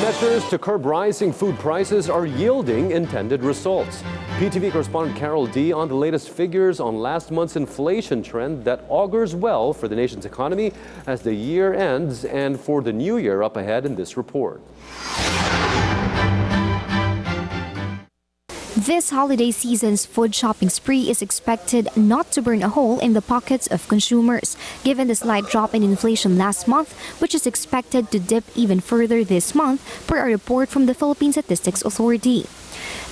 Measures to curb rising food prices are yielding intended results. PTV correspondent Carol D on the latest figures on last month's inflation trend that augurs well for the nation's economy as the year ends and for the new year up ahead in this report. This holiday season's food shopping spree is expected not to burn a hole in the pockets of consumers, given the slight drop in inflation last month, which is expected to dip even further this month, per a report from the Philippine Statistics Authority.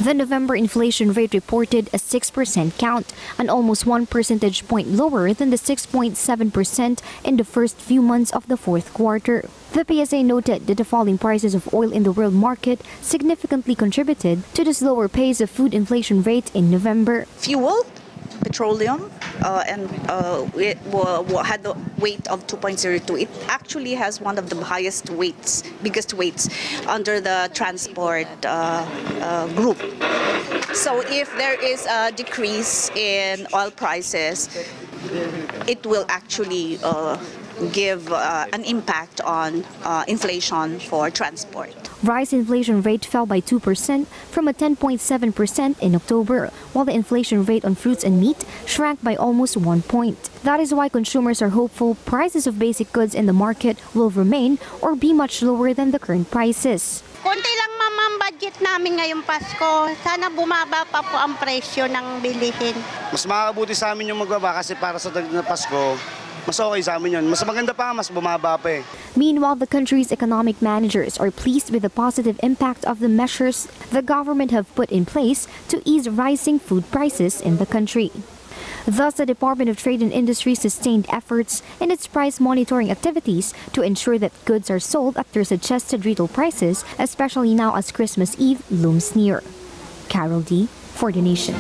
The November inflation rate reported a 6% count, an almost 1 percentage point lower than the 6.7% in the first few months of the fourth quarter. The PSA noted that the falling prices of oil in the world market significantly contributed to the slower pace of food inflation rate in November. Fuel, petroleum, it had the weight of 2.02. It actually has one of the biggest weights under the transport group. So if there is a decrease in oil prices, it will actually give an impact on inflation for transport. Rice inflation rate fell by 2% from a 10.7% in October, while the inflation rate on fruits and meat shrank by almost 1 point. That is why consumers are hopeful prices of basic goods in the market will remain or be much lower than the current prices. Konti lang ma'am budget namin ngayong Pasko. Sana bumaba pa po ang presyo ng bilihin. Mas makakabuti sa amin yung magbaba kasi para sa dagdag na Pasko, mas okay sa amin yun. Mas maganda pa, mas bumaba pa eh. Meanwhile, the country's economic managers are pleased with the positive impact of the measures the government have put in place to ease rising food prices in the country. Thus, the Department of Trade and Industry sustained efforts in its price monitoring activities to ensure that goods are sold at their suggested retail prices, especially now as Christmas Eve looms near. Carol D for the Nation.